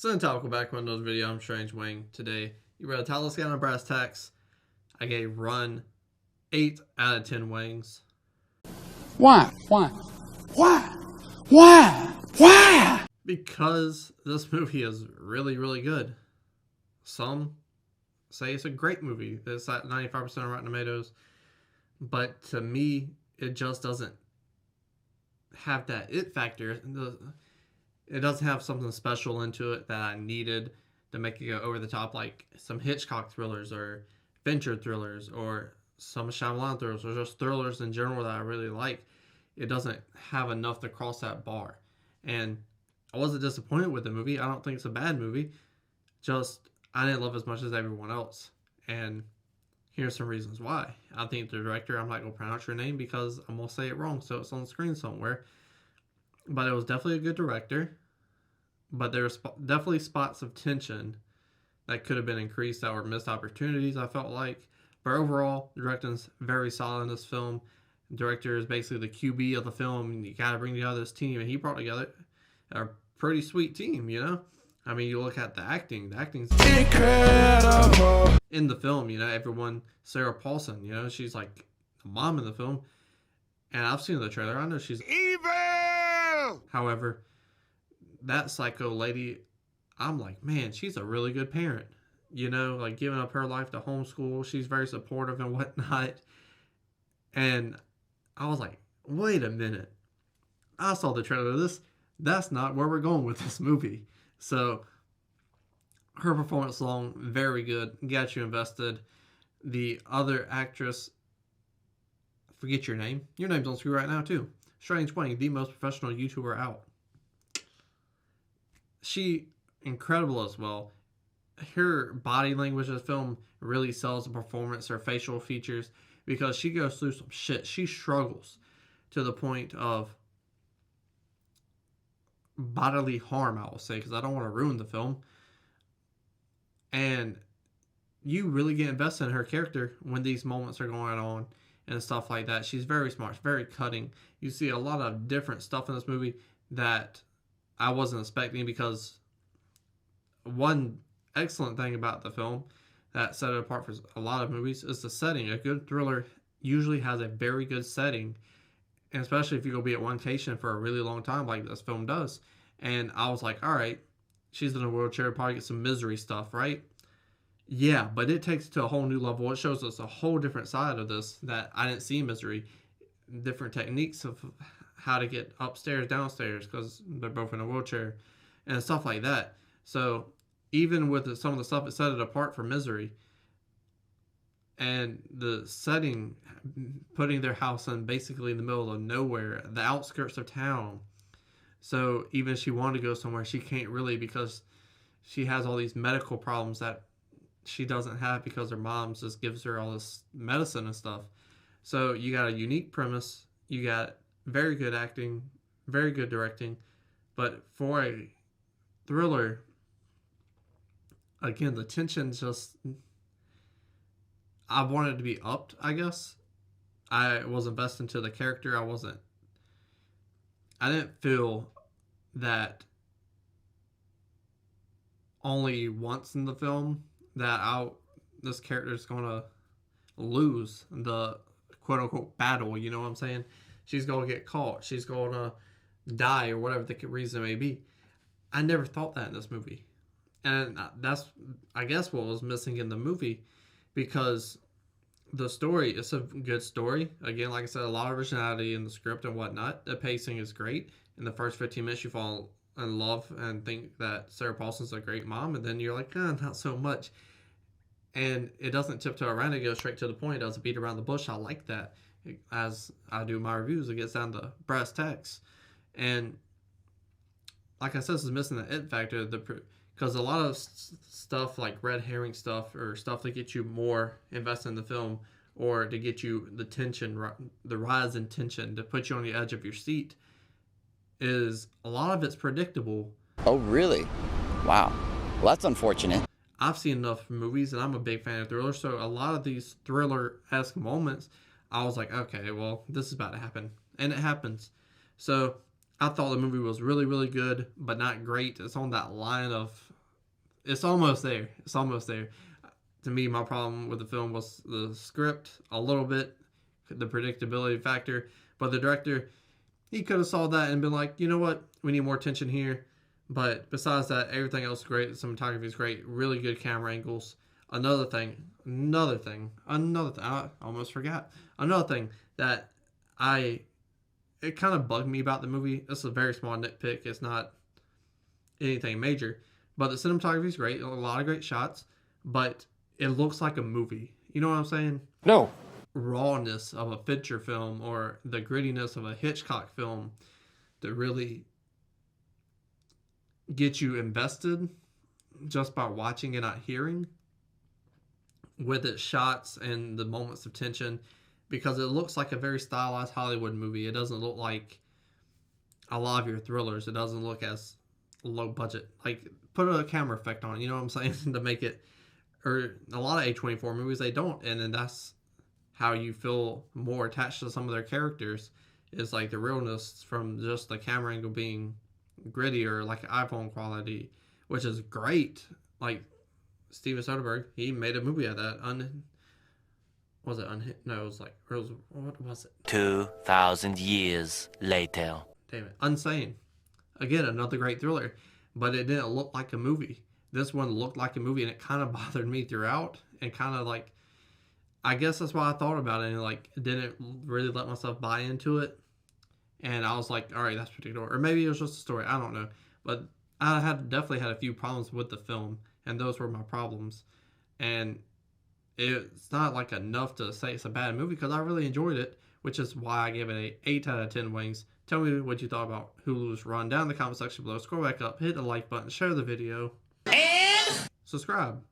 So topical background of the video, I'm Strange Wing. Today, you read a title scan on brass tacks. I gave Run 8 out of 10 wings. Why? Why? Why? Why? Why? Because this movie is really, really good. Some say it's a great movie. It's at 95% on Rotten Tomatoes. But to me, it just doesn't have that it factor. It doesn't have something special into it that I needed to make it go over the top, like some Hitchcock thrillers or venture thrillers or some Shyamalan thrillers or just thrillers in general that I really like. It doesn't have enough to cross that bar. And I wasn't disappointed with the movie. I don't think it's a bad movie. Just, I didn't love it as much as everyone else. And here's some reasons why. I think the director, I'm not going to pronounce your name because I'm going to say it wrong, so it's on the screen somewhere. But it was definitely a good director. But there were definitely spots of tension that could have been increased that were missed opportunities, I felt like. But overall, the directing's very solid in this film. The director is basically the QB of the film. You got to bring together this team. And he brought together a pretty sweet team, you know? I mean, you look at the acting. The acting's incredible in the film, you know? Everyone, Sarah Paulson, you know? She's like a mom in the film. And I've seen the trailer. I know she's evil! However, that psycho lady, I'm like, man, she's a really good parent. You know, like giving up her life to homeschool. She's very supportive and whatnot. And I was like, wait a minute. I saw the trailer of this. That's not where we're going with this movie. So, her performance alone, very good. Got you invested. The other actress, forget your name. Your name's on screen right now, too. Strange Wang, the most professional YouTuber out. She, incredible as well. Her body language in the film really sells the performance, her facial features, because she goes through some shit. She struggles to the point of bodily harm, I will say, because I don't want to ruin the film. And you really get invested in her character when these moments are going on and stuff like that. She's very smart, very cutting. You see a lot of different stuff in this movie that I wasn't expecting, because one excellent thing about the film that set it apart from a lot of movies is the setting. A good thriller usually has a very good setting, and especially if you go be at one location for a really long time like this film does. And I was like, all right, she's in a wheelchair, probably get some Misery stuff, right? Yeah, but it takes it to a whole new level. It shows us a whole different side of this that I didn't see in Misery. Different techniques of how to get upstairs, downstairs, because they're both in a wheelchair and stuff like that. So even with some of the stuff, it set it apart from Misery. And the setting, putting their house in basically in the middle of nowhere, the outskirts of town. So even if she wanted to go somewhere, she can't really, because she has all these medical problems that she doesn't have because her mom just gives her all this medicine and stuff. So you got a unique premise. You got very good acting, very good directing. But for a thriller, again, the tension just, I wanted to be upped, I guess. I was invested into the character. I didn't feel that only once in the film that this character is going to lose the quote unquote battle, you know what I'm saying? She's going to get caught. She's going to die or whatever the reason may be. I never thought that in this movie. And that's, I guess, what was missing in the movie, because the story is a good story. Again, like I said, a lot of originality in the script and whatnot. The pacing is great. In the first 15 minutes, you fall in love and think that Sarah Paulson's a great mom, and then you're like, not so much. And it doesn't tiptoe around. It goes straight to the point. It doesn't beat around the bush. I like that. As I do my reviews, it gets down to brass tacks. And like I said, this is missing the it factor. Because a lot of stuff like red herring stuff, or stuff to get you more invested in the film, or to get you the tension, the rise in tension, to put you on the edge of your seat, is a lot of it's predictable. Oh, really? Wow. Well, that's unfortunate. I've seen enough movies, and I'm a big fan of thrillers, so a lot of these thriller-esque moments, I was like, okay, well, this is about to happen. And it happens. So I thought the movie was really, really good, but not great. It's on that line of It's almost there. It's almost there. To me, my problem with the film was the script a little bit, the predictability factor. But the director, he could have saw that and been like, you know what, we need more tension here. But besides that, everything else is great. The cinematography is great. Really good camera angles. Another thing, I almost forgot. Another thing that it kind of bugged me about the movie. This is a very small nitpick. It's not anything major. But the cinematography is great. A lot of great shots. But it looks like a movie. You know what I'm saying? No. Rawness of a Fincher film or the grittiness of a Hitchcock film to really get you invested just by watching and not hearing, with its shots and the moments of tension, because it looks like a very stylized Hollywood movie. It doesn't look like a lot of your thrillers. It doesn't look as low budget. Like, put a camera effect on it, you know what I'm saying, to make it, or a lot of A24 movies, they don't, and then that's how you feel more attached to some of their characters, is like the realness from just the camera angle being gritty or like iPhone quality, which is great. Like Steven Soderbergh, he made a movie of that. What was it? 2,000 years later. Damn it. Unsane. Again, another great thriller, but it didn't look like a movie. This one looked like a movie, and it kind of bothered me throughout, and kind of like, I guess that's why I thought about it, and like didn't really let myself buy into it. And I was like, all right, that's particular. Or maybe it was just a story. I don't know. But I definitely had a few problems with the film, and those were my problems. And it's not like enough to say it's a bad movie, because I really enjoyed it, which is why I gave it a 8 out of 10 wings. Tell me what you thought about Hulu's run down in the comment section below. Scroll back up, hit the like button, share the video, and subscribe.